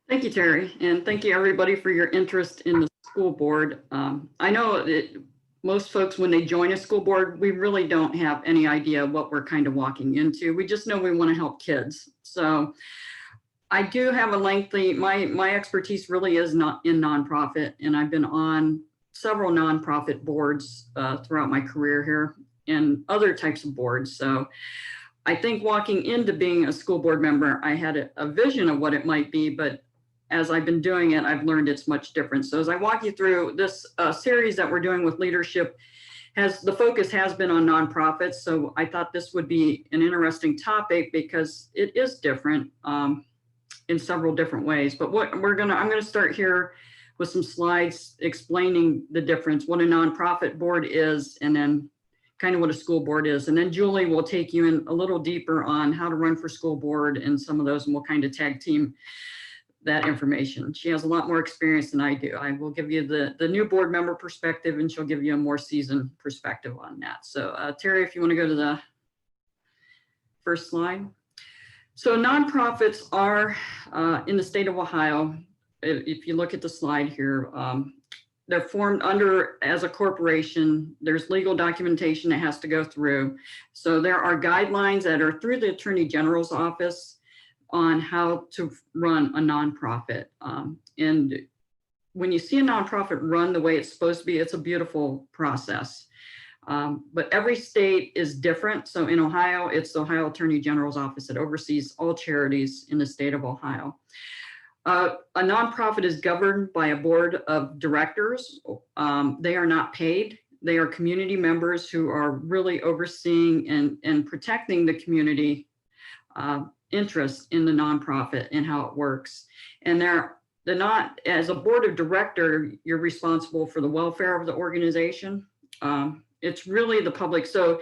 Thank you, Terry, and thank you everybody for your interest in the school board. I know that most folks, when they join a school board, we really don't have any idea what we're kind of walking into. We just know we want to help kids. So I do have a lengthy, my expertise really is not in nonprofit, and I've been on several nonprofit boards throughout my career here and other types of boards. So I think walking into being a school board member, I had a vision of what it might be, but as I've been doing it, I've learned it's much different. So as I walk you through this series that we're doing with leadership, the focus has been on nonprofits. So I thought this would be an interesting topic because it is different in several different ways. But I'm gonna start here with some slides explaining the difference, what a nonprofit board is, and then kind of what a school board is. And then Julie will take you in a little deeper on how to run for school board and some of those, and we'll kind of tag team that information. She has a lot more experience than I do. I will give you the new board member perspective, and she'll give you a more seasoned perspective on that. So Terry, if you want to go to the first slide. So nonprofits are in the state of Ohio. If you look at the slide here, they're formed as a corporation. There's legal documentation that has to go through. So there are guidelines that are through the Attorney General's office on how to run a nonprofit. And when you see a nonprofit run the way it's supposed to be, it's a beautiful process. But every state is different. So in Ohio, it's the Ohio Attorney General's office that oversees all charities in the state of Ohio. A nonprofit is governed by a board of directors. They are not paid. They are community members who are really overseeing and protecting the community interest in the nonprofit and how it works. And they're not, as a board of director, you're responsible for the welfare of the organization. It's really the public. So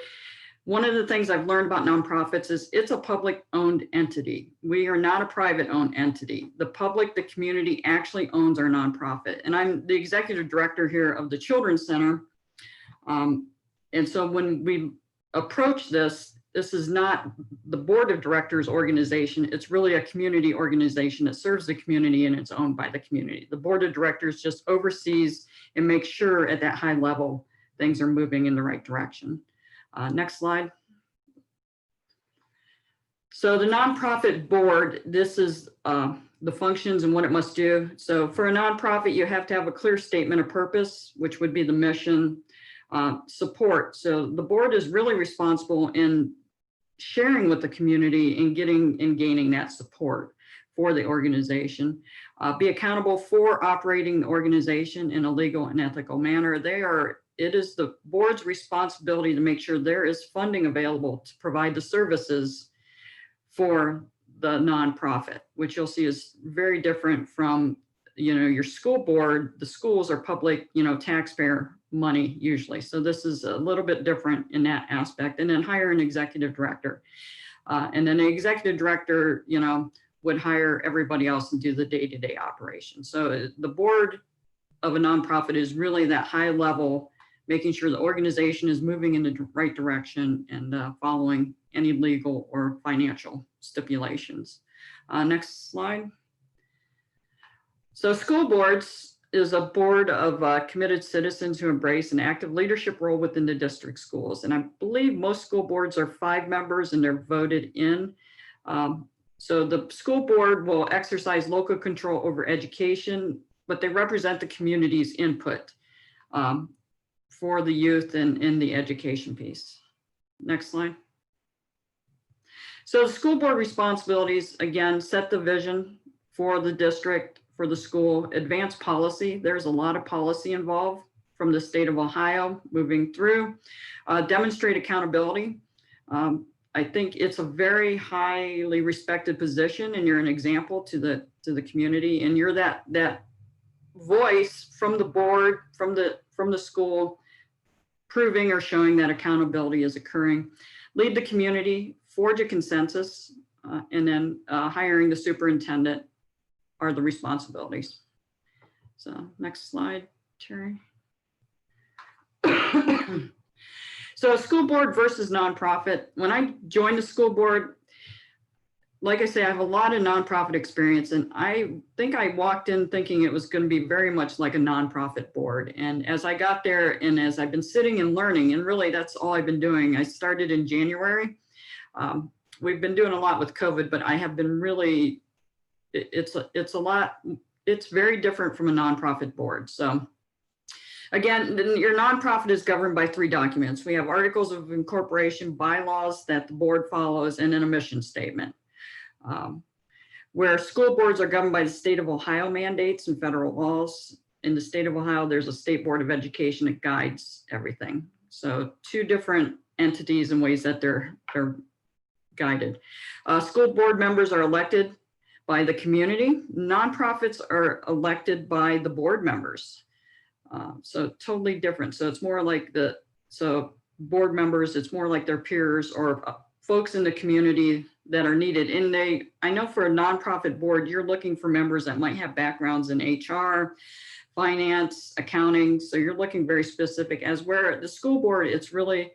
one of the things I've learned about nonprofits is it's a public owned entity. We are not a private owned entity. The public, the community actually owns our nonprofit. And I'm the executive director here of the Children's Center. And so when we approach this is not the board of directors organization. It's really a community organization that serves the community and it's owned by the community. The board of directors just oversees and makes sure at that high level, things are moving in the right direction. Next slide. So the nonprofit board, this is the functions and what it must do. So for a nonprofit, you have to have a clear statement of purpose, which would be the mission, support. So the board is really responsible in sharing with the community and getting and gaining that support for the organization. Be accountable for operating the organization in a legal and ethical manner. It is the board's responsibility to make sure there is funding available to provide the services for the nonprofit, which you'll see is very different from, your school board. The schools are public, taxpayer money usually. So this is a little bit different in that aspect. And then hire an executive director. And then the executive director, would hire everybody else and do the day-to-day operation. So the board of a nonprofit is really that high level, making sure the organization is moving in the right direction and following any legal or financial stipulations. Next slide. So school boards is a board of committed citizens who embrace an active leadership role within the district schools. And I believe most school boards are 5 members and they're voted in. So the school board will exercise local control over education, but they represent the community's input for the youth and in the education piece. Next slide. So the school board responsibilities, again, set the vision for the district, for the school, advance policy. There's a lot of policy involved from the state of Ohio moving through, demonstrate accountability. I think it's a very highly respected position and you're an example to the community, and you're that voice from the board, from the school, proving or showing that accountability is occurring. Lead the community, forge a consensus, and then hiring the superintendent are the responsibilities. So next slide, Terry. So school board versus nonprofit. When I joined the school board, like I say, I have a lot of nonprofit experience, and I think I walked in thinking it was going to be very much like a nonprofit board. And as I got there and as I've been sitting and learning, and really that's all I've been doing. I started in January. We've been doing a lot with COVID, but I have been really, it's a lot, it's very different from a nonprofit board. So again, your nonprofit is governed by 3 documents. We have articles of incorporation, bylaws that the board follows, and then a mission statement. Where school boards are governed by the state of Ohio mandates and federal laws. In the state of Ohio, there's a state board of education that guides everything. So 2 different entities and ways that they're guided. School board members are elected by the community. Nonprofits are elected by the board members. So totally different. So it's more like board members, it's more like their peers or folks in the community that are needed. And I know for a nonprofit board, you're looking for members that might have backgrounds in HR, finance, accounting. So you're looking very specific, as where the school board, it's really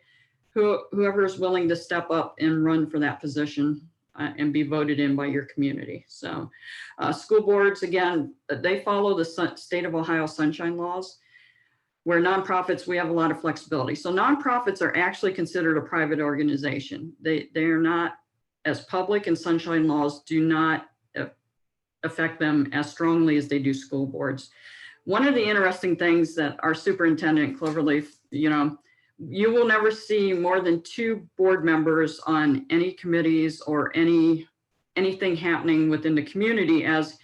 whoever is willing to step up and run for that position and be voted in by your community. So school boards, again, they follow the state of Ohio sunshine laws. Where nonprofits, we have a lot of flexibility. So nonprofits are actually considered a private organization. They are not as public, and sunshine laws do not affect them as strongly as they do school boards. One of the interesting things that our superintendent, Cloverleaf, you will never see more than 2 board members on any committees or anything happening within the community. As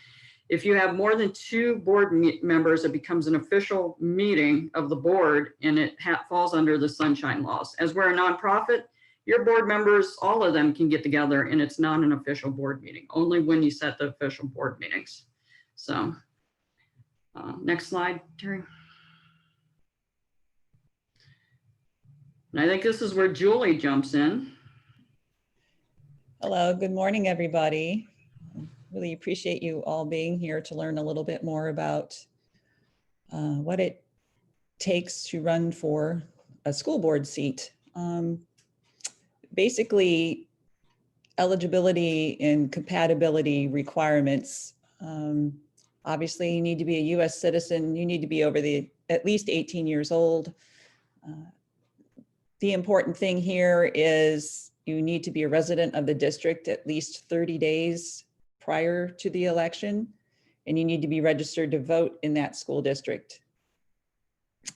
if you have more than 2 board members, it becomes an official meeting of the board, and it falls under the sunshine laws. As we're a nonprofit, your board members, all of them can get together, and it's not an official board meeting, only when you set the official board meetings. So next slide, Terry. And I think this is where Julie jumps in. Hello, good morning, everybody. Really appreciate you all being here to learn a little bit more about what it takes to run for a school board seat. Basically, eligibility and compatibility requirements. Obviously, you need to be a US citizen. You need to be over at least 18 years old. The important thing here is you need to be a resident of the district at least 30 days prior to the election, and you need to be registered to vote in that school district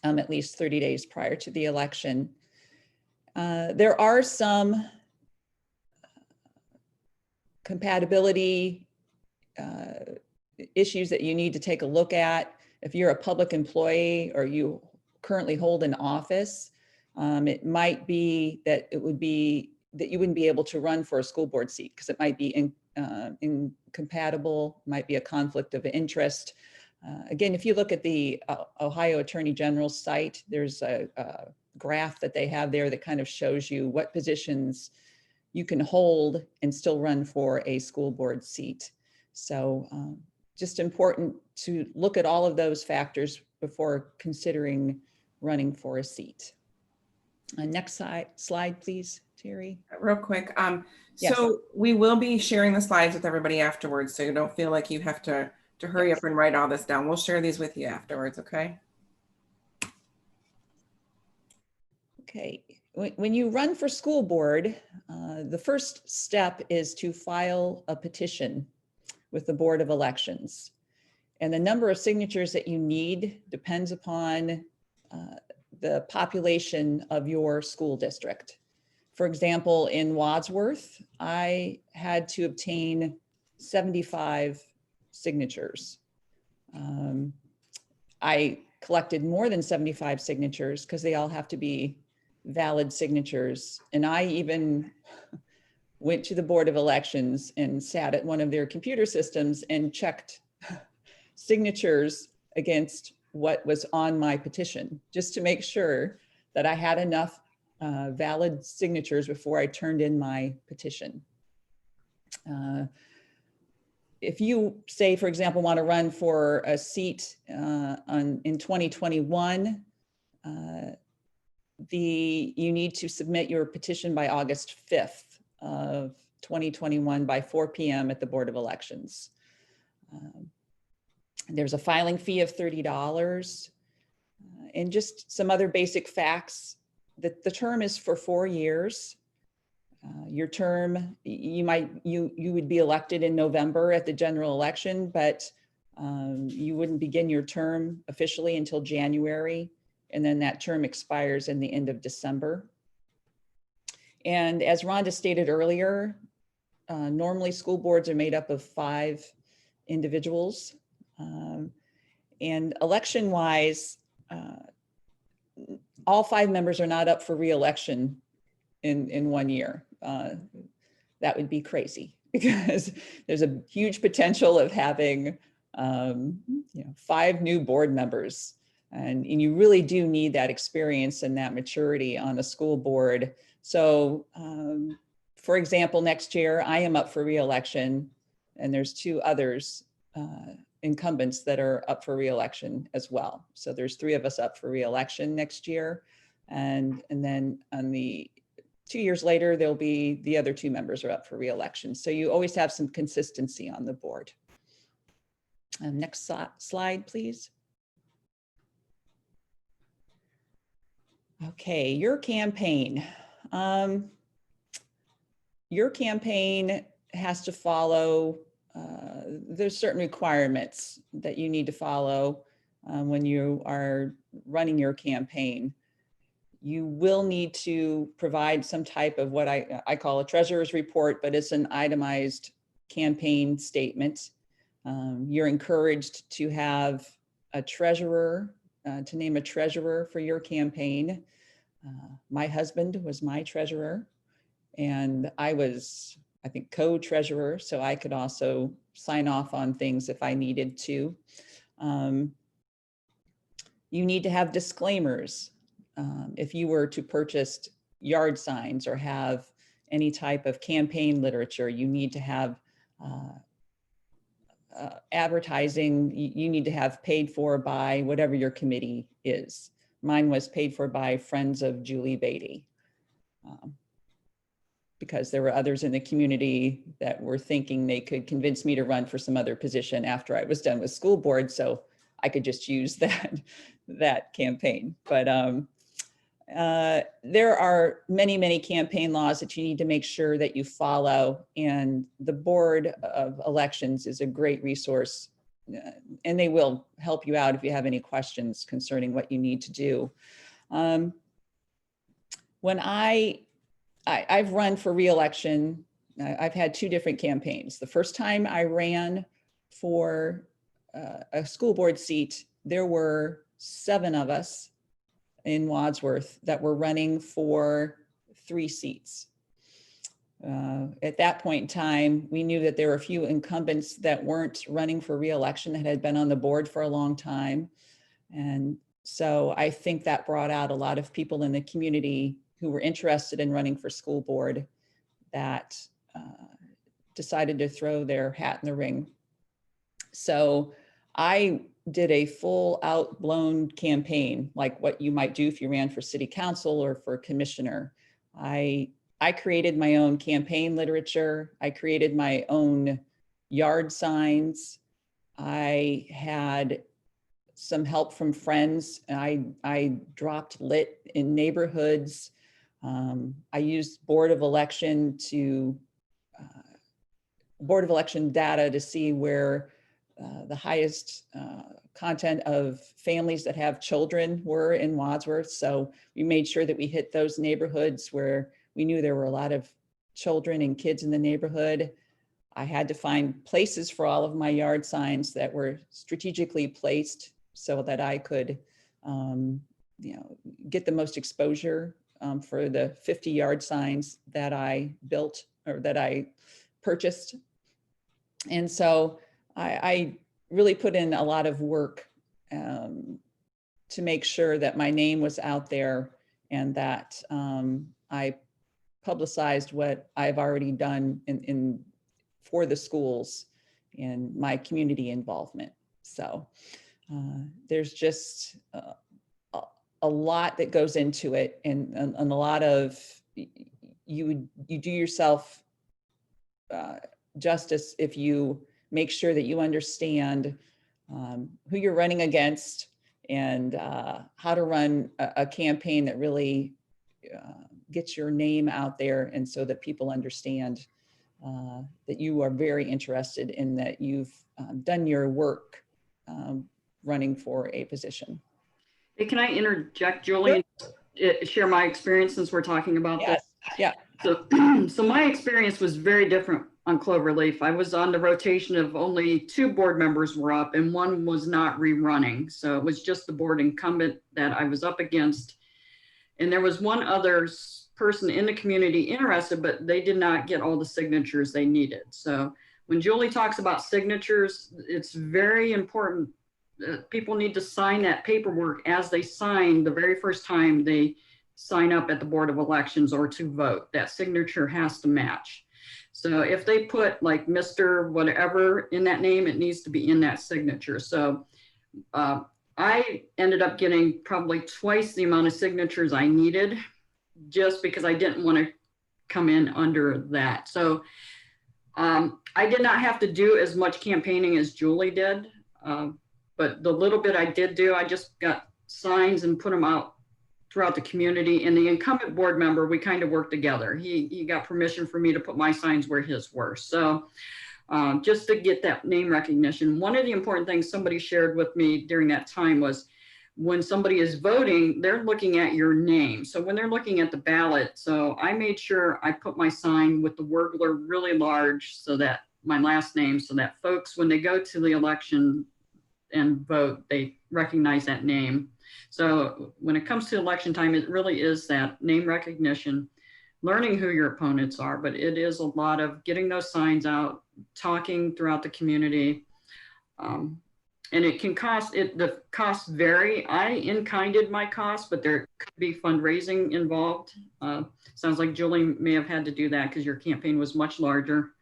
at least 30 days prior to the election. There are some compatibility issues that you need to take a look at. If you're a public employee or you currently hold an office, it might be that you wouldn't be able to run for a school board seat because it might be incompatible, might be a conflict of interest. Again, if you look at the Ohio Attorney General's site, there's a graph that they have there that kind of shows you what positions you can hold and still run for a school board seat. So just important to look at all of those factors before considering running for a seat. Next slide, please, Terry. Real quick. Yes. So we will be sharing the slides with everybody afterwards, so you don't feel like you have to hurry up and write all this down. We'll share these with you afterwards, okay? Okay, when you run for school board, the first step is to file a petition with the Board of Elections. And the number of signatures that you need depends upon the population of your school district. For example, in Wadsworth, I had to obtain 75 signatures. I collected more than 75 signatures because they all have to be valid signatures. And I even went to the Board of Elections and sat at one of their computer systems and checked signatures against what was on my petition, just to make sure that I had enough valid signatures before I turned in my petition. If you say, for example, want to run for a seat in 2021, you need to submit your petition by August 5th of 2021 by 4 p.m. at the Board of Elections. There's a filing fee of $30, and just some other basic facts that the term is for 4 years. Your term, you would be elected in November at the general election, but you wouldn't begin your term officially until January, and then that term expires in the end of December. And as Rhonda stated earlier, normally school boards are made up of 5 individuals. And election-wise, all 5 members are not up for re-election in 1 year. That would be crazy because there's a huge potential of having 5 new board members. And you really do need that experience and that maturity on a school board. So for example, next year I am up for re-election, and there's 2 others incumbents that are up for re-election as well. So there's 3 of us up for re-election next year. And then on the 2 years later, there'll be the other 2 members are up for re-election. So you always have some consistency on the board. Next slide, please. Okay, your campaign. Your campaign has to follow, there's certain requirements that you need to follow when you are running your campaign. You will need to provide some type of what I call a treasurer's report, but it's an itemized campaign statement. You're encouraged to have a treasurer, to name a treasurer for your campaign. My husband was my treasurer, and I was, I think, co-treasurer, so I could also sign off on things if I needed to. You need to have disclaimers. If you were to purchase yard signs or have any type of campaign literature, you need to have advertising. You need to have paid for by whatever your committee is. Mine was paid for by Friends of Julie Beatty, because there were others in the community that were thinking they could convince me to run for some other position after I was done with school board, so I could just use that campaign. But there are many, many campaign laws that you need to make sure that you follow, and the Board of Elections is a great resource, and they will help you out if you have any questions concerning what you need to do. When I've run for re-election, I've had 2 different campaigns. The first time I ran for a school board seat, there were 7 of us in Wadsworth that were running for 3 seats. At that point in time, we knew that there were a few incumbents that weren't running for re-election that had been on the board for a long time. And so I think that brought out a lot of people in the community who were interested in running for school board that decided to throw their hat in the ring. So I did a full out blown campaign, like what you might do if you ran for city council or for commissioner. I created my own campaign literature. I created my own yard signs. I had some help from friends. I dropped lit in neighborhoods. I used Board of Election data to see where the highest content of families that have children were in Wadsworth. So we made sure that we hit those neighborhoods where we knew there were a lot of children and kids in the neighborhood. I had to find places for all of my yard signs that were strategically placed so that I could get the most exposure for the 50 yard signs that I built or that I purchased. And so I really put in a lot of work to make sure that my name was out there and that I publicized what I've already done for the schools and my community involvement. So there's just a lot that goes into it, and a lot of you do yourself justice if you make sure that you understand who you're running against and how to run a campaign that really gets your name out there, and so that people understand that you are very interested in that you've done your work running for a position. Hey, can I interject, Julie, and share my experience since we're talking about this? Yes. Yeah. So my experience was very different on Cloverleaf. I was on the rotation of only 2 board members were up and 1 was not rerunning. So it was just the board incumbent that I was up against. And there was 1 other person in the community interested, but they did not get all the signatures they needed. So when Julie talks about signatures, it's very important. People need to sign that paperwork as they sign the very first time they sign up at the Board of Elections or to vote. That signature has to match. So if they put like Mr. whatever in that name, it needs to be in that signature. So I ended up getting probably twice the amount of signatures I needed just because I didn't want to come in under that. So I did not have to do as much campaigning as Julie did. But the little bit I did do, I just got signs and put them out throughout the community. And the incumbent board member, we kind of worked together. He got permission for me to put my signs where his were. So just to get that name recognition. One of the important things somebody shared with me during that time was when somebody is voting, they're looking at your name. So when they're looking at the ballot, so I made sure I put my sign with the Wurgler really large so that my last name, so that folks, when they go to the election and vote, they recognize that name. So when it comes to election time, it really is that name recognition, learning who your opponents are, but it is a lot of getting those signs out, talking throughout the community. And it can cost, the costs vary. I in-kinded my costs, but there could be fundraising involved. Sounds like Julie may have had to do that because your campaign was much larger.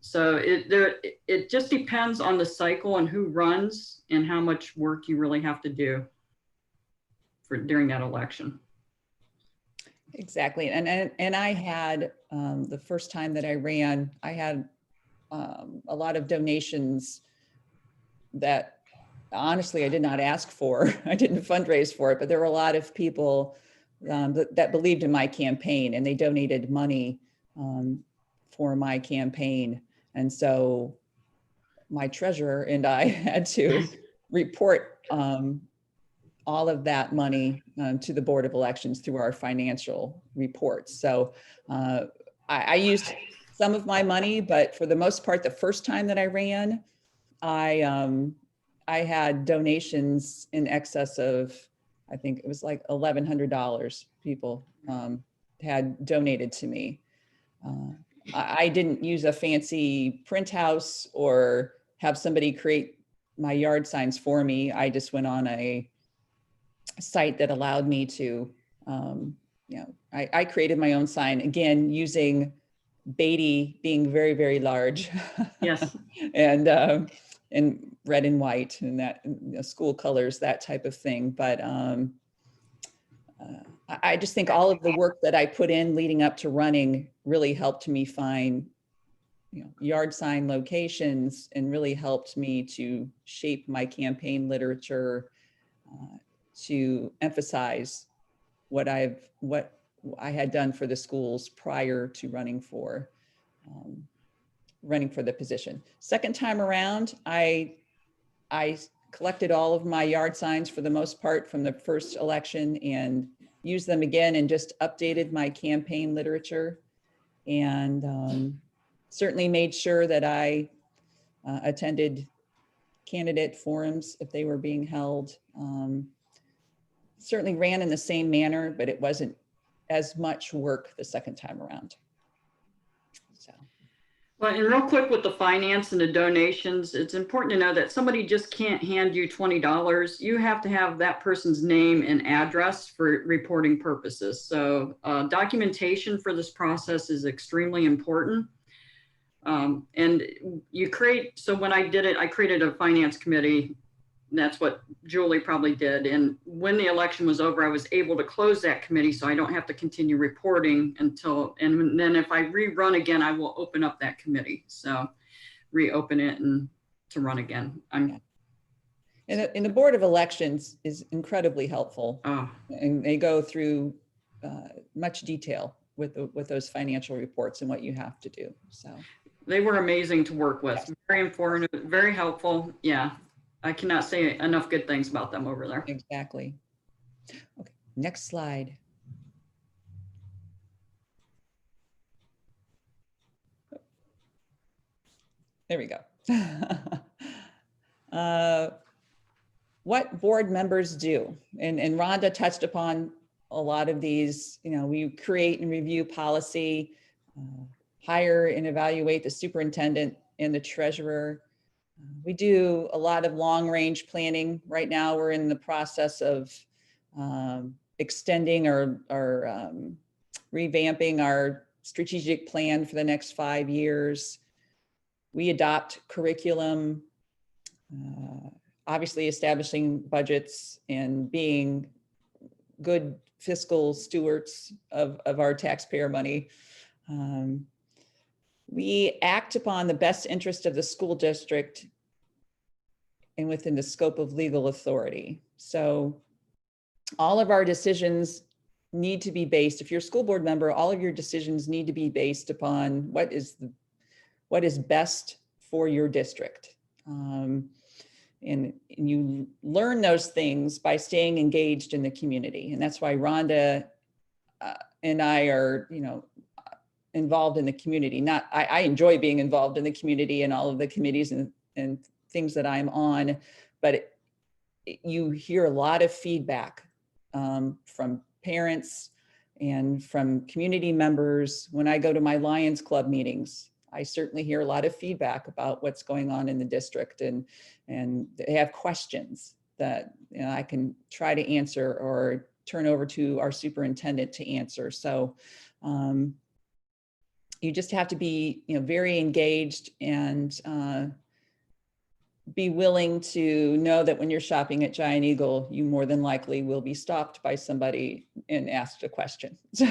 So it just depends on the cycle and who runs and how much work you really have to do during that election. Exactly. And I had, the first time that I ran, I had a lot of donations that honestly I did not ask for. I didn't fundraise for it, but there were a lot of people that believed in my campaign, and they donated money for my campaign. And so my treasurer and I had to report all of that money to the Board of Elections through our financial reports. So I used some of my money, but for the most part, the first time that I ran, I had donations in excess of, I think it was like $1,100 people had donated to me. I didn't use a fancy print house or have somebody create my yard signs for me. I just went on a site that allowed me to, I created my own sign, again, using Beatty being very, very large. Yes. and red and white and that school colors, that type of thing. But I just think all of the work that I put in leading up to running really helped me find, yard sign locations, and really helped me to shape my campaign literature to emphasize what I had done for the schools prior to running for the position. Second time around, I collected all of my yard signs for the most part from the first election and used them again and just updated my campaign literature, and certainly made sure that I attended candidate forums if they were being held. Certainly ran in the same manner, but it wasn't as much work the second time around. So. Well, and real quick with the finance and the donations, it's important to know that somebody just can't hand you $20. You have to have that person's name and address for reporting purposes. So documentation for this process is extremely important. And so when I did it, I created a finance committee that's what Julie probably did. And when the election was over, I was able to close that committee so I don't have to continue reporting until, and then if I rerun again, I will open up that committee. So reopen it and to run again. And the Board of Elections is incredibly helpful. And they go through much detail with those financial reports and what you have to do. So they were amazing to work with. Yes. Very informative, very helpful. Yeah, I cannot say enough good things about them over there. Exactly. Okay, next slide. There we go. What board members do, and Rhonda touched upon a lot of these. You know, we create and review policy, hire and evaluate the superintendent and the treasurer. We do a lot of long range planning. Right now, we're in the process of extending or revamping our strategic plan for the next 5 years. We adopt curriculum, obviously establishing budgets and being good fiscal stewards of our taxpayer money. We act upon the best interest of the school district and within the scope of legal authority. So all of our decisions need to be based, if you're a school board member, all of your decisions need to be based upon what is best for your district. And you learn those things by staying engaged in the community. And that's why Rhonda and I are, involved in the community. I enjoy being involved in the community and all of the committees and things that I'm on, but you hear a lot of feedback from parents and from community members. When I go to my Lions Club meetings, I certainly hear a lot of feedback about what's going on in the district, and they have questions that I can try to answer or turn over to our superintendent to answer. So you just have to be very engaged and be willing to know that when you're shopping at Giant Eagle, you more than likely will be stopped by somebody and asked a question. So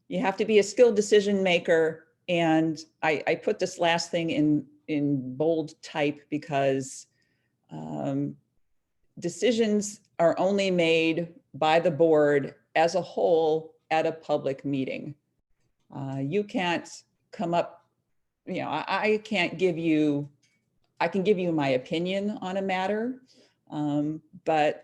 you have to be a skilled decision maker. And I put this last thing in bold type because decisions are only made by the board as a whole at a public meeting. You can't come up, I can give you my opinion on a matter, but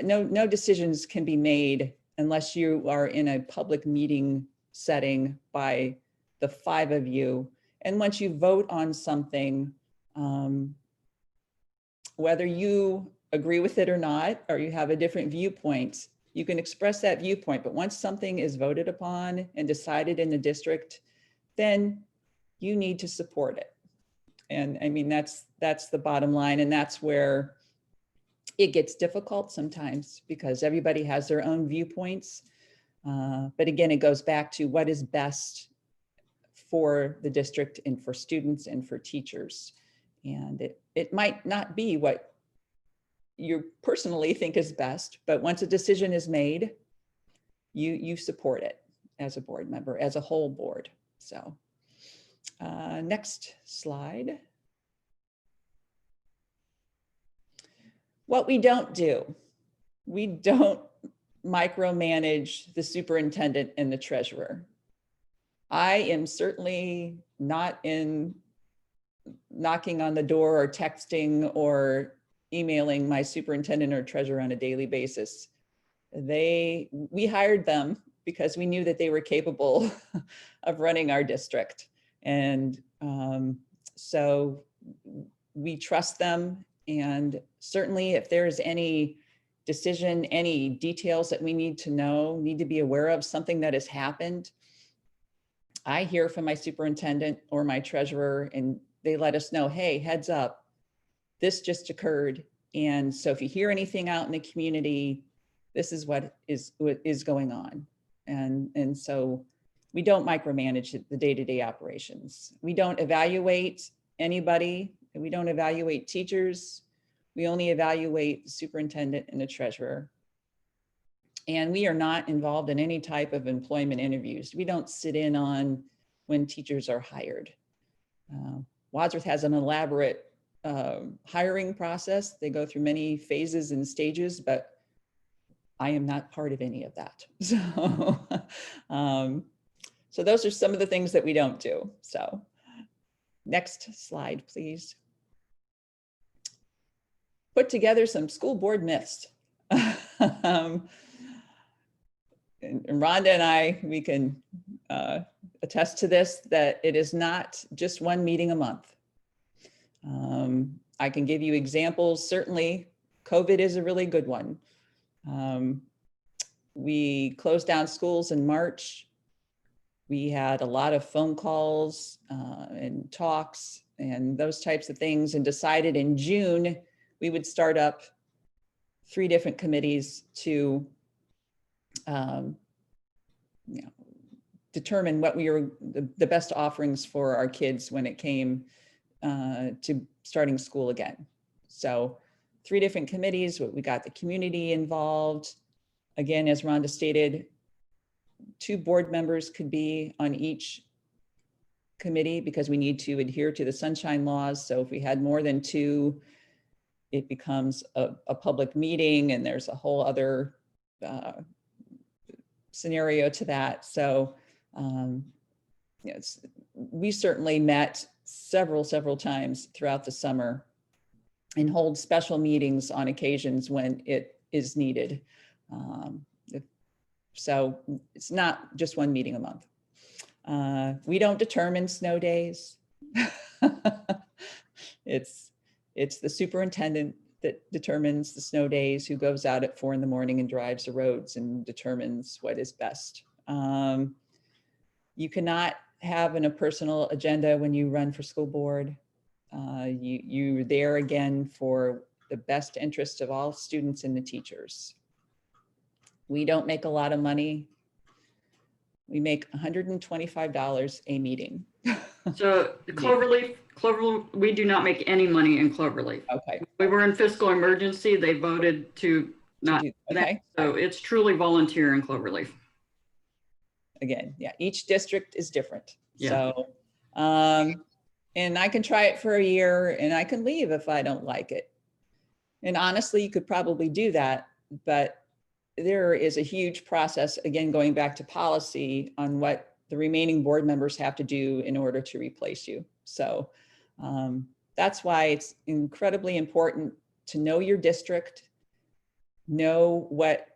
no decisions can be made unless you are in a public meeting setting by the 5 of you. And once you vote on something, whether you agree with it or not, or you have a different viewpoint, you can express that viewpoint. But once something is voted upon and decided in the district, then you need to support it. And I mean, that's the bottom line. And that's where it gets difficult sometimes because everybody has their own viewpoints. But again, it goes back to what is best for the district and for students and for teachers. And it might not be what you personally think is best, but once a decision is made, you support it as a board member, as a whole board. So next slide. What we don't do, we don't micromanage the superintendent and the treasurer. I am certainly not in knocking on the door or texting or emailing my superintendent or treasurer on a daily basis. We hired them because we knew that they were capable of running our district. And so we trust them. And certainly if there's any decision, any details that we need to be aware of, something that has happened, I hear from my superintendent or my treasurer and they let us know, hey, heads up, this just occurred. And so if you hear anything out in the community, this is what is going on. And so we don't micromanage the day-to-day operations. We don't evaluate anybody And we don't evaluate teachers. We only evaluate the superintendent and the treasurer. And we are not involved in any type of employment interviews. We don't sit in on when teachers are hired. Wadsworth has an elaborate hiring process. They go through many phases and stages, but I am not part of any of that. So those are some of the things that we don't do. So next slide, please. Put together some school board myths. And Rhonda and I, we can attest to this, that it is not just one meeting a month. I can give you examples. Certainly, COVID is a really good one. We closed down schools in March. We had a lot of phone calls and talks and those types of things, and decided in June we would start up 3 different committees to determine what we were the best offerings for our kids when it came to starting school again. So 3 different committees. We got the community involved. Again, as Rhonda stated, 2 board members could be on each committee because we need to adhere to the sunshine laws. So if we had more than 2, it becomes a public meeting, and there's a whole other scenario to that. So we certainly met several times throughout the summer and hold special meetings on occasions when it is needed. So it's not just one meeting a month. We don't determine snow days. It's the superintendent that determines the snow days, who goes out at 4 in the morning and drives the roads and determines what is best. You cannot have a personal agenda when you run for school board. You're there again for the best interest of all students and the teachers. We don't make a lot of money. We make $125 a meeting. So Cloverleaf, we do not make any money in Cloverleaf. Okay. We were in fiscal emergency. They voted to not. Okay. So it's truly volunteer in Cloverleaf. Again, yeah, each district is different. Yeah. So, and I can try it for a year and I can leave if I don't like it. And honestly, you could probably do that, but there is a huge process, again, going back to policy, on what the remaining board members have to do in order to replace you. So that's why it's incredibly important to know your district, know what,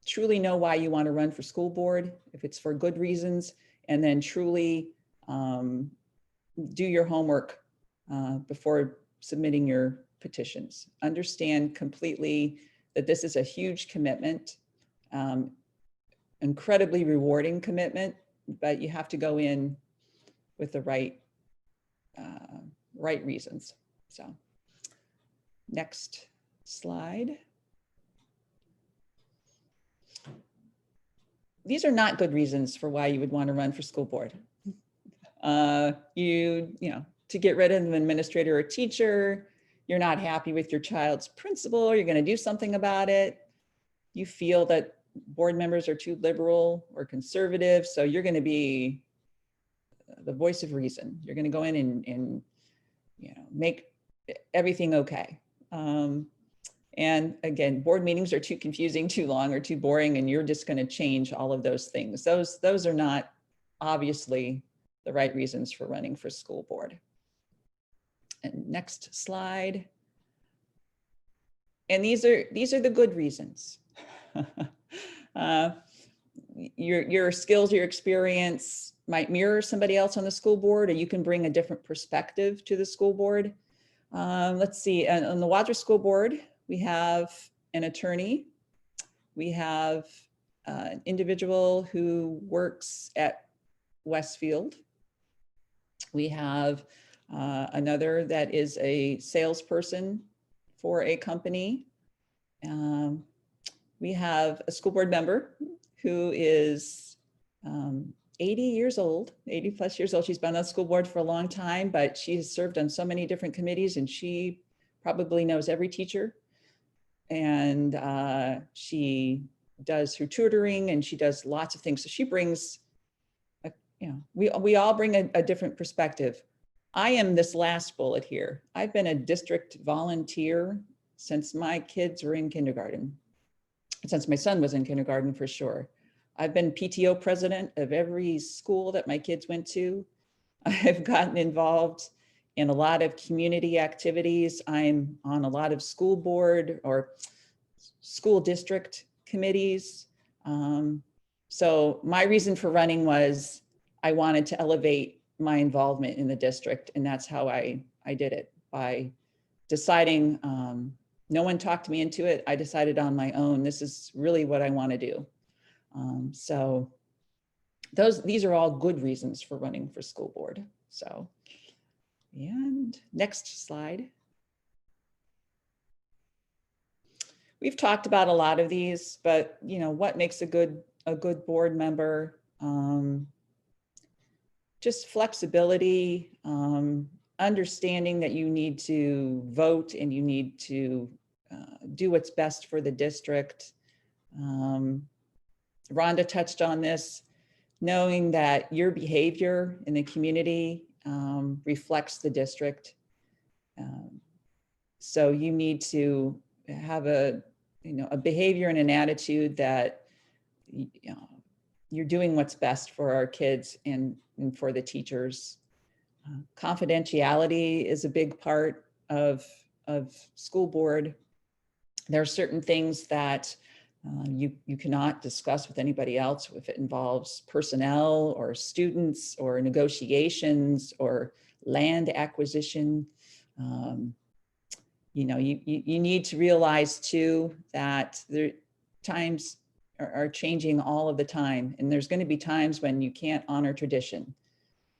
truly know why you want to run for school board, if it's for good reasons, and then truly do your homework before submitting your petitions. Understand completely that this is a huge commitment, incredibly rewarding commitment, but you have to go in with the right reasons. So next slide. These are not good reasons for why you would want to run for school board. You know, to get rid of an administrator or teacher, you're not happy with your child's principal, you're going to do something about it. You feel that board members are too liberal or conservative, so you're going to be the voice of reason. You're going to go in and you know, make everything okay. And again, board meetings are too confusing, too long, or too boring, and you're just going to change all of those things. Those are not obviously the right reasons for running for school board. And next slide. And these are the good reasons. Your skills, your experience might mirror somebody else on the school board, or you can bring a different perspective to the school board. Let's see, on the Wadsworth School Board, we have an attorney. We have an individual who works at Westfield. We have another that is a salesperson for a company. We have a school board member who is 80 years old, 80 plus years old. She's been on the school board for a long time, but she has served on so many different committees, and she probably knows every teacher. And she does her tutoring, and she does lots of things. So she brings, we all bring a different perspective. I am this last bullet here. I've been a district volunteer since my kids were in kindergarten, since my son was in kindergarten for sure. I've been PTO president of every school that my kids went to. I've gotten involved in a lot of community activities. I'm on a lot of school board or school district committees. So my reason for running was I wanted to elevate my involvement in the district, and that's how I did it, by deciding, no one talked me into it. I decided on my own, this is really what I want to do. So these are all good reasons for running for school board. So, and next slide. We've talked about a lot of these, but what makes a good board member? Just flexibility, understanding that you need to vote and you need to do what's best for the district. Rhonda touched on this, knowing that your behavior in the community reflects the district. So you need to have a behavior and an attitude that you're doing what's best for our kids and for the teachers. Confidentiality is a big part of school board. There are certain things that you cannot discuss with anybody else if it involves personnel or students or negotiations or land acquisition. You need to realize too that times are changing all of the time, and there's going to be times when you can't honor tradition.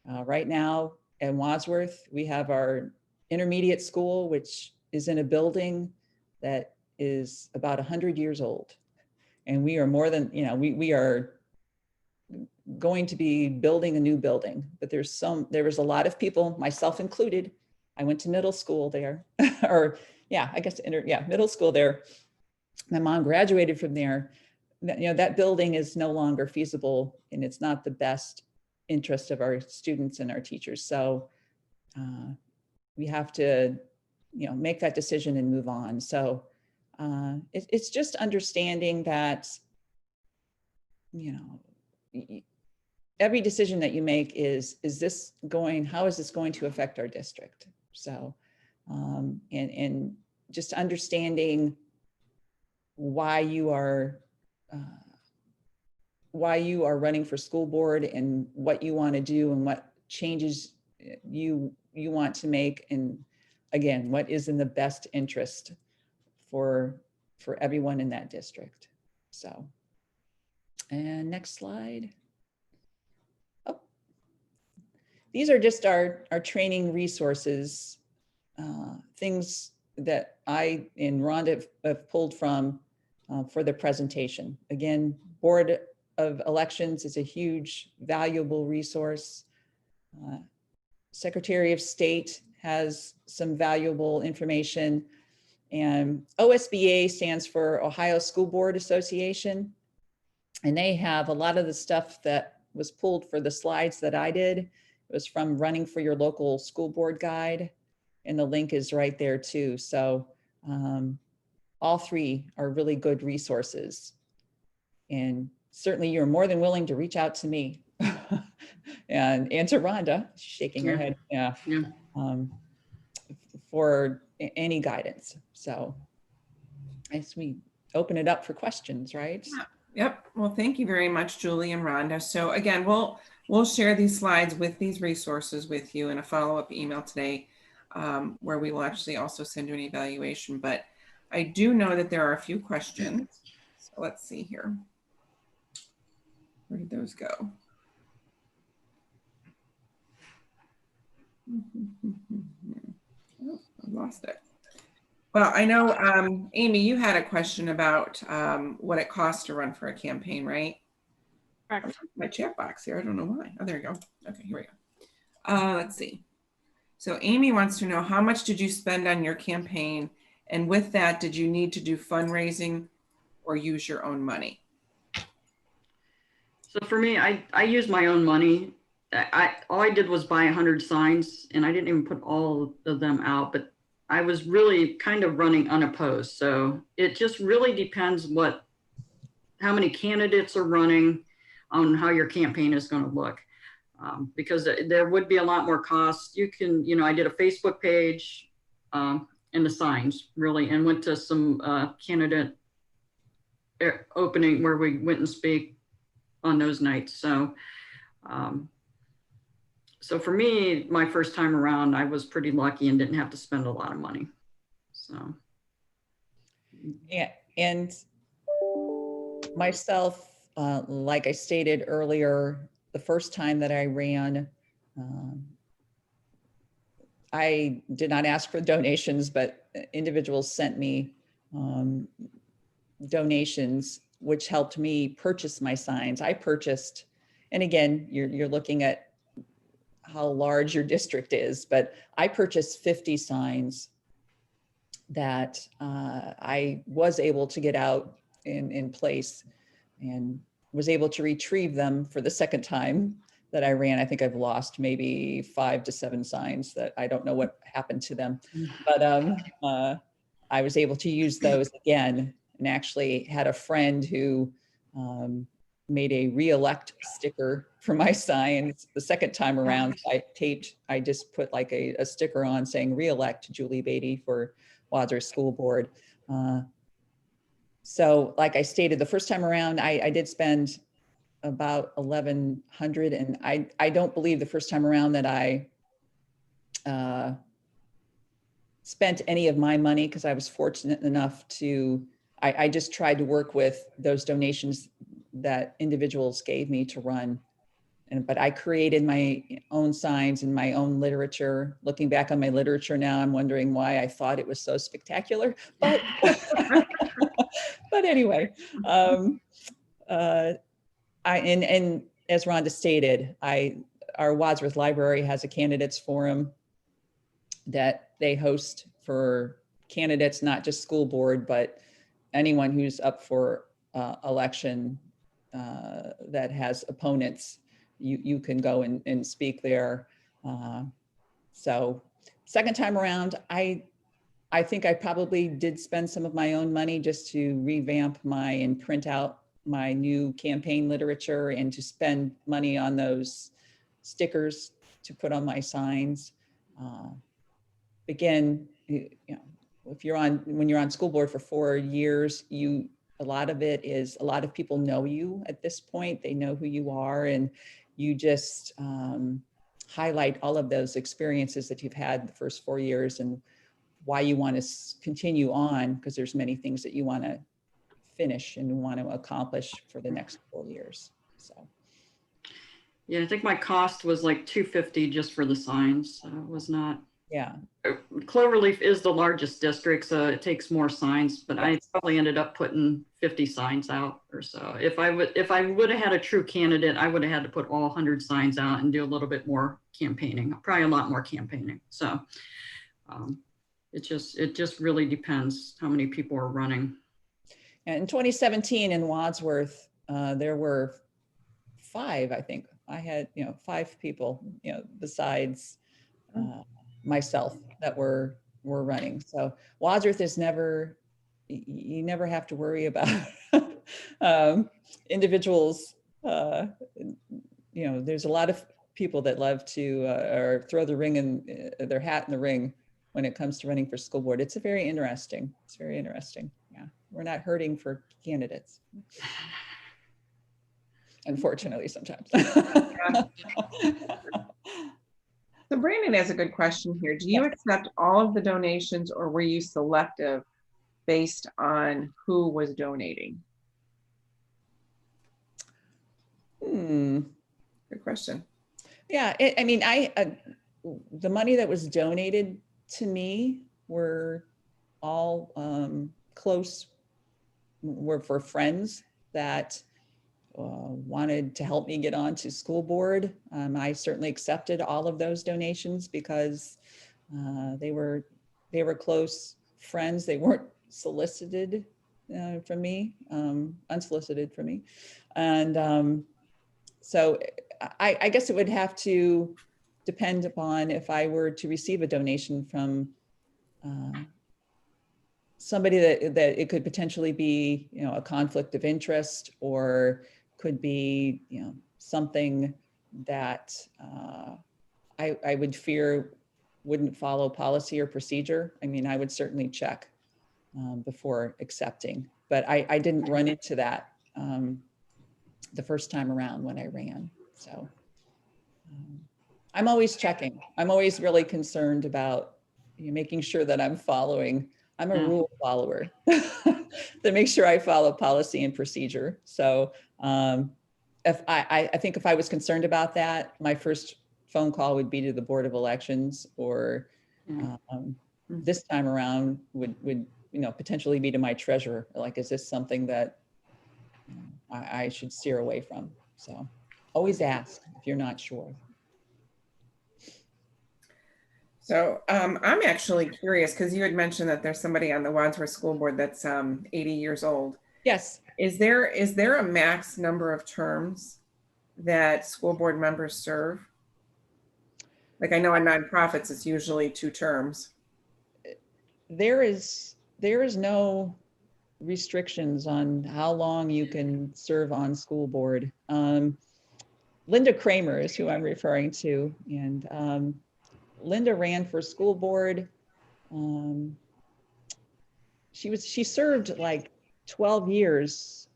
Right now at Wadsworth, we have our intermediate school, which is in a building that is about 100 years old. And we are more than, we are going to be building a new building, but there was a lot of people, myself included. I went to middle school there, or middle school there. My mom graduated from there. That building is no longer feasible, and it's not the best interest of our students and our teachers. So we have to, make that decision and move on. So it's just understanding that, every decision that you make how is this going to affect our district? So, and just understanding why you are running for school board and what you want to do and what changes you want to make. And again, what is in the best interest for everyone in that district. So, and next slide. Oh, these are just our training resources, things that I and Rhonda have pulled from for the presentation. Again, Board of Elections is a huge, valuable resource. Secretary of State has some valuable information. And OSBA stands for Ohio School Board Association. And they have a lot of the stuff that was pulled for the slides that I did. It was from Running for Your Local School Board Guide. And the link is right there too. So all three are really good resources. And certainly you're more than willing to reach out to me and to Rhonda, shaking her head, for any guidance. So as we open it up for questions, right? Yep. Well, thank you very much, Julie and Rhonda. So again, we'll share these slides with these resources with you in a follow-up email today, where we will actually also send you an evaluation. But I do know that there are a few questions. So let's see here. Where did those go? Oh, I lost it. Well, I know, Amy, you had a question about what it costs to run for a campaign, right? Correct. My chat box here. I don't know why. Oh, there you go. Okay, here we go. Let's see. So Amy wants to know, how much did you spend on your campaign? And with that, did you need to do fundraising or use your own money? So for me, I use my own money. All I did was buy 100 signs, and I didn't even put all of them out, but I was really kind of running unopposed. So it just really depends how many candidates are running on how your campaign is going to look. Because there would be a lot more costs. You can, I did a Facebook page and the signs really, and went to some candidate opening where we went and speak on those nights. So, so for me, my first time around, I was pretty lucky and didn't have to spend a lot of money. So. Yeah, and myself, like I stated earlier, the first time that I ran, I did not ask for donations, but individuals sent me donations, which helped me purchase my signs. I purchased, and again, you're looking at how large your district is, but I purchased 50 signs that I was able to get out in place, and was able to retrieve them for the second time that I ran. I think I've lost maybe 5 to 7 signs that I don't know what happened to them, but I was able to use those again, and actually had a friend who made a re-elect sticker for my signs the second time around. I just put like a sticker on saying re-elect Julie Beatty for Wadsworth School Board. So like I stated, the first time around, I did spend about 1,100, and I don't believe the first time around that I spent any of my money, because I was fortunate enough to, I just tried to work with those donations that individuals gave me to run. But I created my own signs and my own literature. Looking back on my literature now, I'm wondering why I thought it was so spectacular, but but anyway, and as Rhonda stated, our Wadsworth Library has a candidates forum that they host for candidates, not just school board, but anyone who's up for election that has opponents. You can go and speak there. So second time around, I think I probably did spend some of my own money just to revamp and print out my new campaign literature, and to spend money on those stickers to put on my signs. Again, when you're on school board for 4 years, a lot of people know you at this point. They know who you are, and you just highlight all of those experiences that you've had the first 4 years, and why you want to continue on, because there's many things that you want to finish and want to accomplish for the next 4 years. So. Yeah, I think my cost was like $250 just for the signs. So it was not. Yeah. Cloverleaf is the largest district, so it takes more signs, but I probably ended up putting 50 signs out or so. If I would have had a true candidate, I would have had to put all 100 signs out and do a little bit more campaigning, probably a lot more campaigning. So it just really depends how many people are running. And in 2017 in Wadsworth, there were 5, I think. I had, 5 people, besides myself that were running. So Wadsworth is you never have to worry about individuals. There's a lot of people that love to or throw their hat in the ring when it comes to running for school board. It's very interesting. Yeah, we're not hurting for candidates, unfortunately, sometimes. So Brandon has a good question here. Do you accept all of the donations, or were you selective based on who was donating? Good question. Yeah, the money that was donated to me were all were for friends that wanted to help me get onto school board. I certainly accepted all of those donations because they were close friends. They weren't solicited from me, unsolicited from me. And so I guess it would have to depend upon if I were to receive a donation from somebody that it could potentially be, a conflict of interest, or could be, something that I would fear wouldn't follow policy or procedure. I mean, I would certainly check before accepting, but I didn't run into that the first time around when I ran. So I'm always checking. I'm always really concerned about making sure that I'm following. I'm a rule follower to make sure I follow policy and procedure. So if I think if I was concerned about that, my first phone call would be to the Board of Elections, or this time around would potentially be to my treasurer. Like, is this something that I should steer away from? So always ask if you're not sure. So I'm actually curious, because you had mentioned that there's somebody on the Wadsworth School Board that's 80 years old. Yes. Is there a max number of terms that school board members serve? Like, I know in nonprofits, it's usually 2 terms. There is no restrictions on how long you can serve on school board. Linda Kramer is who I'm referring to, and Linda ran for school board. She served like 12 years,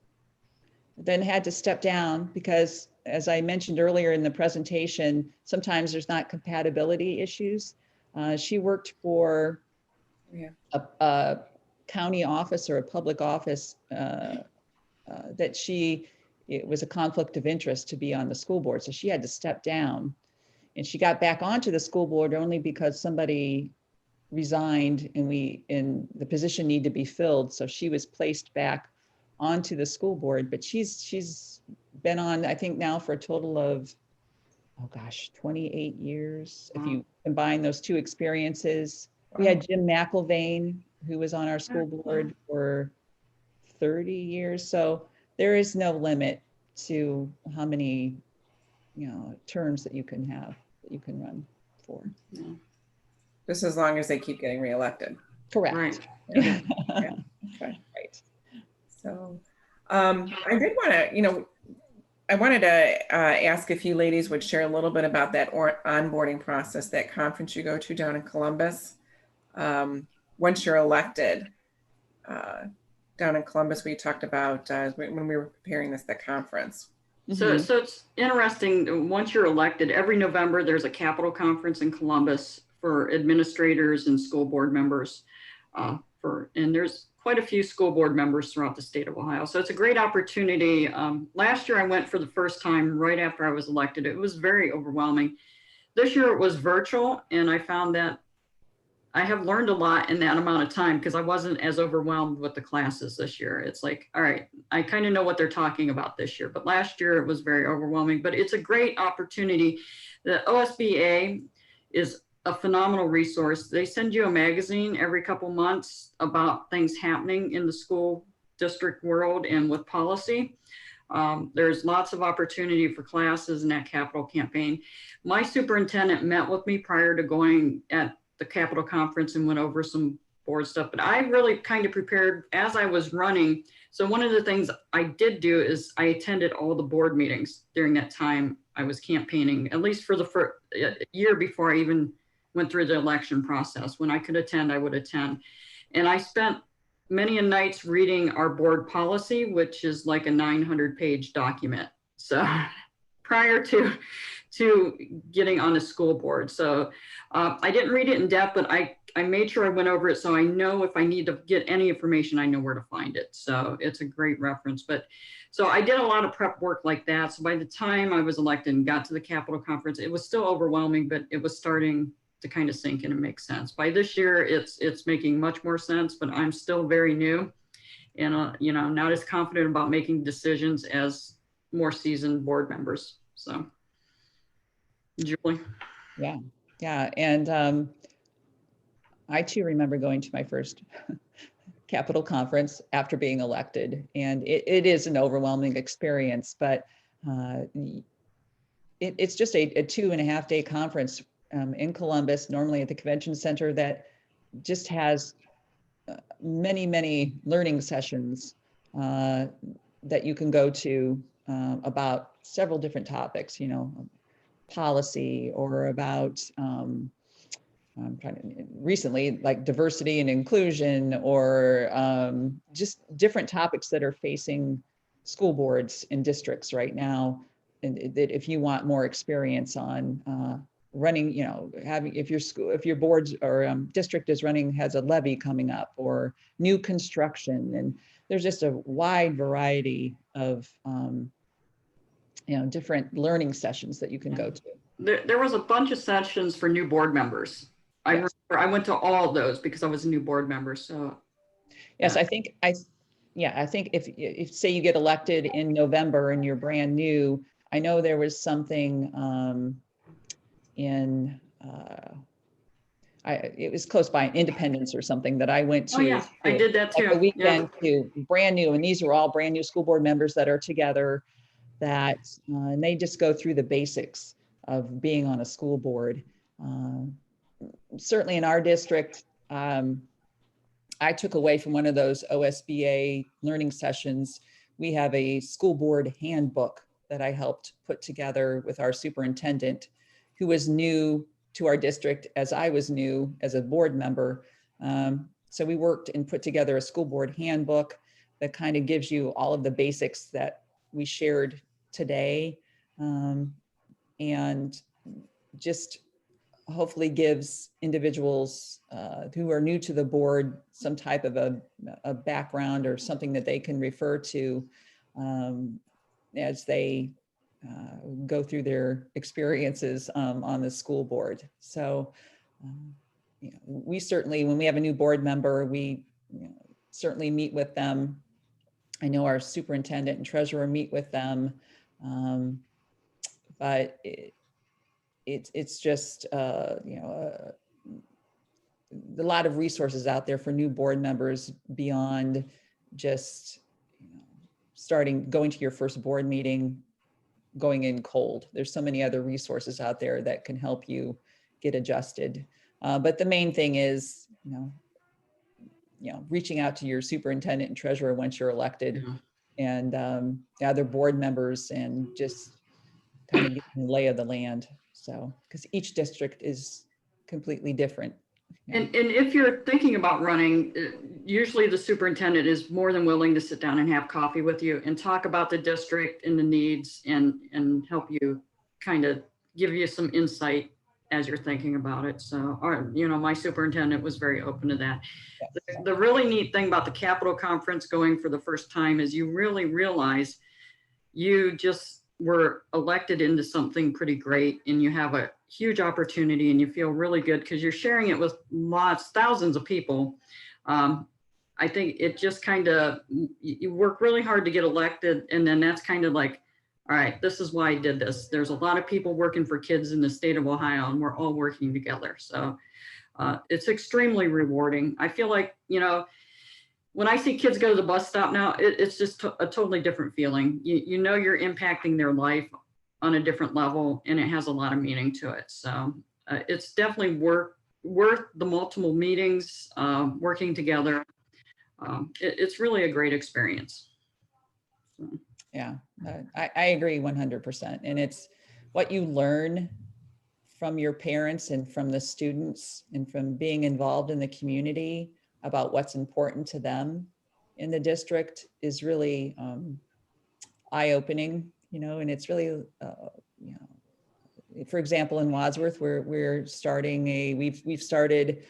then had to step down because, as I mentioned earlier in the presentation, sometimes there's not compatibility issues. She worked for a county office or a public office that it was a conflict of interest to be on the school board. So she had to step down, and she got back onto the school board only because somebody resigned and the position needed to be filled. So she was placed back onto the school board, but she's been on, I think now, for a total of, 28 years. If you combine those 2 experiences. We had Jim McIlvain, who was on our school board for 30 years. So there is no limit to how many, terms that you can have, that you can run for. Just as long as they keep getting reelected. Correct. Right. Yeah. Okay. Right. So I did want to, I wanted to ask if you ladies would share a little bit about that onboarding process, that conference you go to down in Columbus. Once you're elected down in Columbus, we talked about when we were preparing the conference. So it's interesting. Once you're elected, every November, there's a Capitol Conference in Columbus for administrators and school board members. And there's quite a few school board members throughout the state of Ohio. So it's a great opportunity. Last year I went for the first time right after I was elected. It was very overwhelming. This year it was virtual, and I found that I have learned a lot in that amount of time because I wasn't as overwhelmed with the classes this year. It's like, all right, I kind of know what they're talking about this year, but last year it was very overwhelming. But it's a great opportunity. The OSBA is a phenomenal resource. They send you a magazine every couple months about things happening in the school district world and with policy. There's lots of opportunity for classes in that Capitol campaign. My superintendent met with me prior to going at the Capitol Conference and went over some board stuff, but I really kind of prepared as I was running. So one of the things I did do is I attended all the board meetings during that time I was campaigning, at least for the first year before I even went through the election process. When I could attend, I would attend. And I spent many a nights reading our board policy, which is like a 900-page document. So prior to getting on the school board. So I didn't read it in depth, but I made sure I went over it so I know if I need to get any information, I know where to find it. So it's a great reference. But so I did a lot of prep work like that. So by the time I was elected and got to the Capitol Conference, it was still overwhelming, but it was starting to kind of sink in and make sense. By this year, it's making much more sense, but I'm still very new and, not as confident about making decisions as more seasoned board members. So, Julie. Yeah, yeah. And I too remember going to my first Capitol conference after being elected, and it is an overwhelming experience, but it's just a 2.5 day conference in Columbus, normally at the convention center, that just has many, many learning sessions that you can go to about several different topics, you know, policy, or about I'm trying to recently, like diversity and inclusion, or just different topics that are facing school boards and districts right now. And that if you want more experience on running, you know, having, if your boards or district is running, has a levy coming up, or new construction, and there's just a wide variety of you know, different learning sessions that you can go to. There was a bunch of sessions for new board members. I Yes. remember I went to all of those because I was a new board member. So Yes, yeah. I think if say you get elected in November and you're brand new, I know there was something in it was close by Independence or something that I went to. Oh yeah, I did that like too. a weekend to brand new, and these are all brand new school board members that are together, that and they just go through the basics of being on a school board. Certainly in our district, I took away from one of those OSBA learning sessions, we have a school board handbook that I helped put together with our superintendent, who was new to our district as I was new as a board member. So we worked and put together a school board handbook that kind of gives you all of the basics that we shared today, and just hopefully gives individuals who are new to the board some type of a background or something that they can refer to as they go through their experiences on the school board. So you know, we certainly, when we have a new board member, we certainly meet with them. I know our superintendent and treasurer meet with them, but it's just you know, a lot of resources out there for new board members beyond just, you know, going to your first board meeting, going in cold. There's so many other resources out there that can help you get adjusted. But the main thing is, you know, reaching out to your superintendent and treasurer once you're elected, and other board members, and just kind of getting the lay of the land. So, because each district is completely different. And if you're thinking about running, usually the superintendent is more than willing to sit down and have coffee with you and talk about the district and the needs, and help you kind of give you some insight as you're thinking about it. So, you know, my superintendent was very open to that. Yes. The really neat thing about the Capitol Conference going for the first time is you really realize you just were elected into something pretty great, and you have a huge opportunity, and you feel really good because you're sharing it with thousands of people. I think it just kind of, you work really hard to get elected, and then that's kind of like, all right, this is why I did this. There's a lot of people working for kids in the state of Ohio, and we're all working together. So it's extremely rewarding. I feel like, you know, when I see kids go to the bus stop now, it's just a totally different feeling. You know, you're impacting their life on a different level, and it has a lot of meaning to it. So it's definitely worth the multiple meetings, working together. It's really a great experience. Yeah, I agree 100%. And it's what you learn from your parents and from the students and from being involved in the community about what's important to them in the district is really eye-opening, you know, and it's really, you know, for example, in Wadsworth, we're starting we've started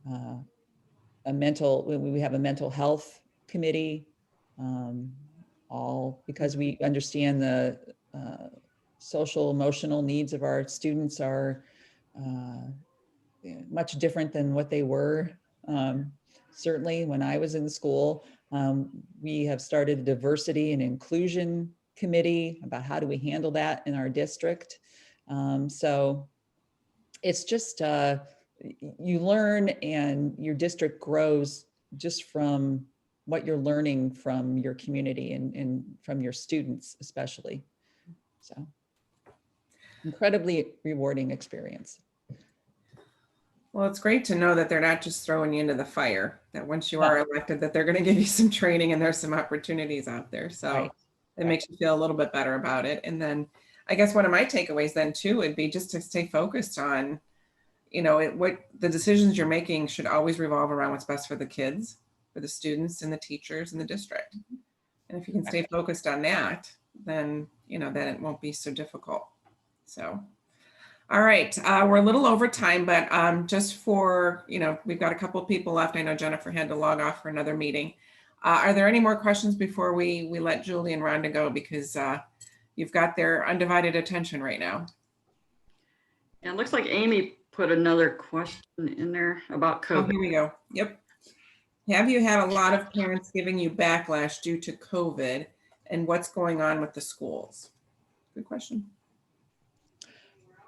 we have a mental health committee, all because we understand the social emotional needs of our students are much different than what they were. Certainly when I was in school, we have started a diversity and inclusion committee about how do we handle that in our district. So it's just, you learn and your district grows just from what you're learning from your community and from your students especially. So incredibly rewarding experience. Well, it's great to know that they're not just throwing you into the fire, that once you Yeah. are elected, that they're going to give you some training and there's some opportunities out there. So Right. it makes you feel a little bit better about it. And then I guess one of my takeaways then too would be just to stay focused on, what the decisions you're making should always revolve around what's best for the kids, for the students and the teachers and the district. And if you can stay focused on that, then, then it won't be so difficult. So, all right, we're a little over time, but just for, we've got a couple of people left. I know Jennifer had to log off for another meeting. Are there any more questions before we let Julie and Rhonda go? Because you've got their undivided attention right now. And it looks like Amy put another question in there about Oh, COVID. here we go. Yep. Have you had a lot of parents giving you backlash due to COVID, and what's going on with the schools? Good question.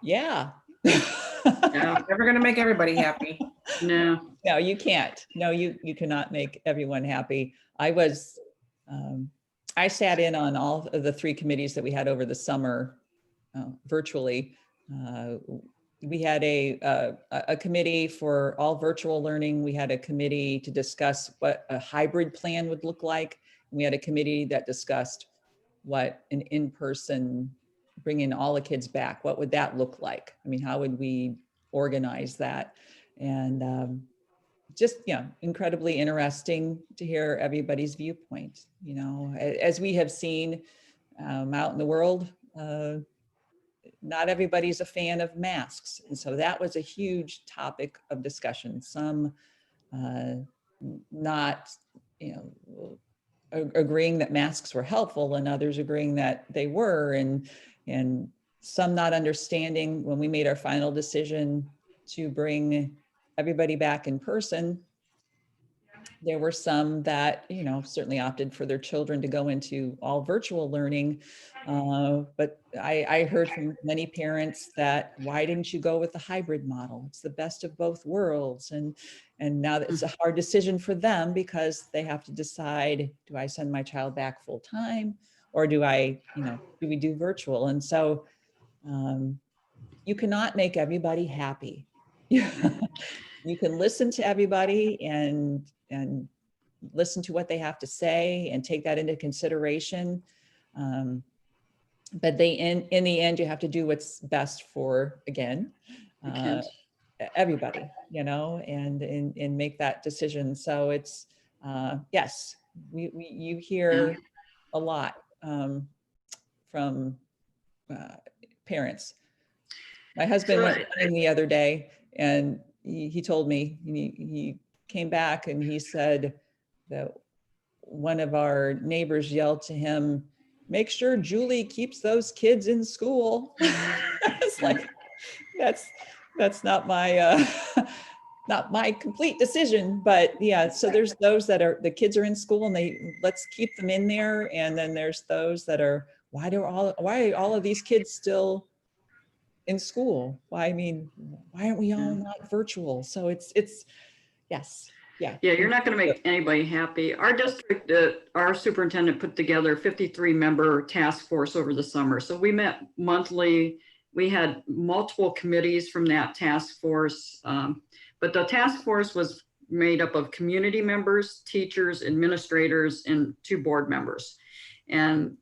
Yeah. Yeah, Never going to make everybody happy. no, No, you can't. No, you cannot make everyone happy. I sat in on all of the 3 committees that we had over the summer virtually. We had a committee for all virtual learning. We had a committee to discuss what a hybrid plan would look like. We had a committee that discussed what an in-person, bringing all the kids back, what would that look like? I mean, how would we organize that? And just, incredibly interesting to hear everybody's viewpoint. As we have seen out in the world, not everybody's a fan of masks. And so that was a huge topic of discussion. Some not, agreeing that masks were helpful and others agreeing that they were, and some not understanding when we made our final decision to bring everybody back in person. There were some that, certainly opted for their children to go into all virtual learning. But I heard from many parents that, why didn't you go with the hybrid model? It's the best of both worlds. And now it's a hard decision for them because they have to decide, do I send my child back full time, or do we do virtual? And so you cannot make everybody happy. You can listen to everybody and listen to what they have to say and take that into consideration. But in the end, you have to do what's best for, again, everybody, and make that decision. So it's, yes, you hear a lot from parents. My husband went running the other day, and he told me, he came back and he said that one of our neighbors yelled to him, "Make sure Julie keeps those kids in school." It's like, that's not my not my complete decision, but yeah. So there's those that are, the kids are in school and let's keep them in there, and then there's those that are, why are all of these kids still in school? Why aren't we all not virtual? So it's yes. Yeah. Yeah, you're not going to make anybody happy. Our district, our superintendent put together a 53-member task force over the summer. So we met monthly. We had multiple committees from that task force. But the task force was made up of community members, teachers, administrators, and 2 board members. And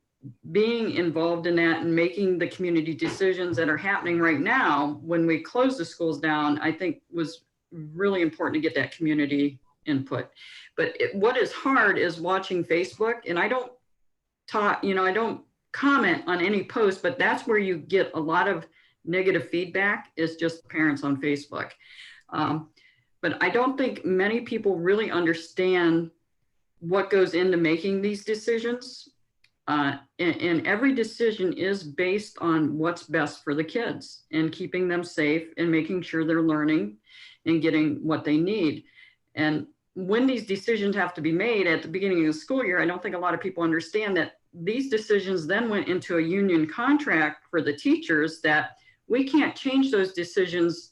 being involved in that and making the community decisions that are happening right now when we close the schools down, I think was really important to get that community input. But what is hard is watching Facebook, and I don't I don't comment on any post, but that's where you get a lot of negative feedback, is just parents on Facebook. But I don't think many people really understand what goes into making these decisions. And every decision is based on what's best for the kids and keeping them safe and making sure they're learning and getting what they need. And when these decisions have to be made at the beginning of the school year, I don't think a lot of people understand that these decisions then went into a union contract for the teachers that we can't change those decisions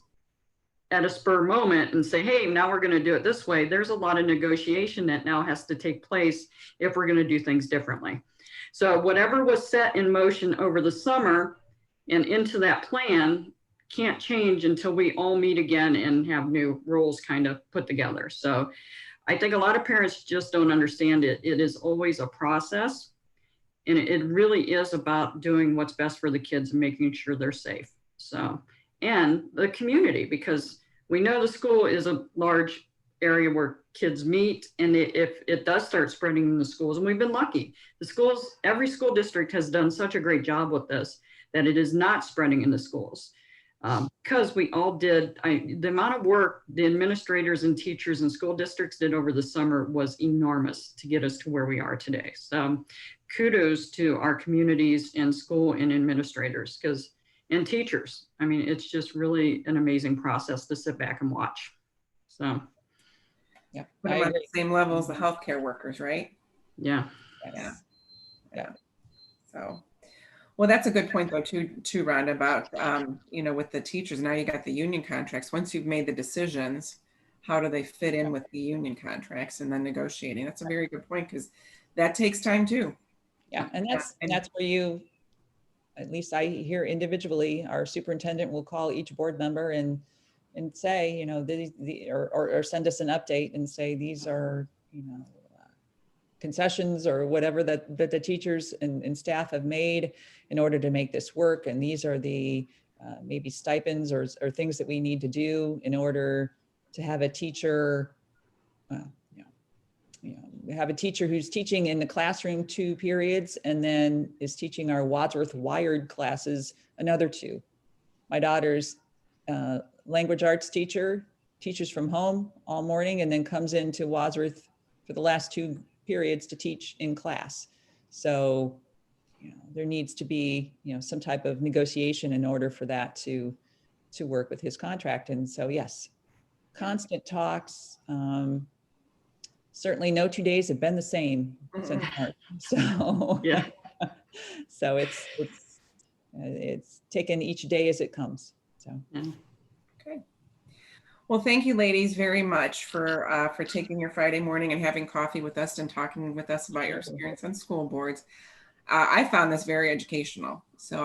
at a spur moment and say, hey, now we're going to do it this way. There's a lot of negotiation that now has to take place if we're going to do things differently. So whatever was set in motion over the summer and into that plan can't change until we all meet again and have new rules kind of put together. So I think a lot of parents just don't understand it. It is always a process, and it really is about doing what's best for the kids and making sure they're safe. So, and the community, because we know the school is a large area where kids meet, and if it does start spreading in the schools, and we've been lucky, the schools, every school district has done such a great job with this, that it is not spreading in the schools. Because we all did, the amount of work the administrators and teachers and school districts did over the summer was enormous to get us to where we are today. So kudos to our communities and school and administrators and teachers. I mean, it's just really an amazing process to sit back and watch. So. Yeah, Put them on the same level as the healthcare workers, right? Yeah. Yeah. Yeah. So, well, that's a good point though, too, Rhonda, about, with the teachers, now you got the union contracts. Once you've made the decisions, how do they fit in with the union contracts and then negotiating? That's a very good point, because that takes time too. Yeah, and that's where you, at least I hear individually, our superintendent will call each board member and say, or send us an update and say, these are, concessions or whatever that the teachers and staff have made in order to make this work. And these are the maybe stipends or things that we need to do in order to have a teacher, have a teacher who's teaching in the classroom 2 periods and then is teaching our Wadsworth Wired classes another 2. My daughter's language arts teacher teaches from home all morning and then comes into Wadsworth for the last 2 periods to teach in class. So, there needs to be, some type of negotiation in order for that to work with his contract. And so, yes, constant talks. Certainly no 2 days have been the same since March. So, Yeah. So it's taken each day as it comes. So. Yeah. Okay. Well, thank you, ladies, very much for taking your Friday morning and having coffee with us and talking with us about your experience on school boards. I found this very educational. So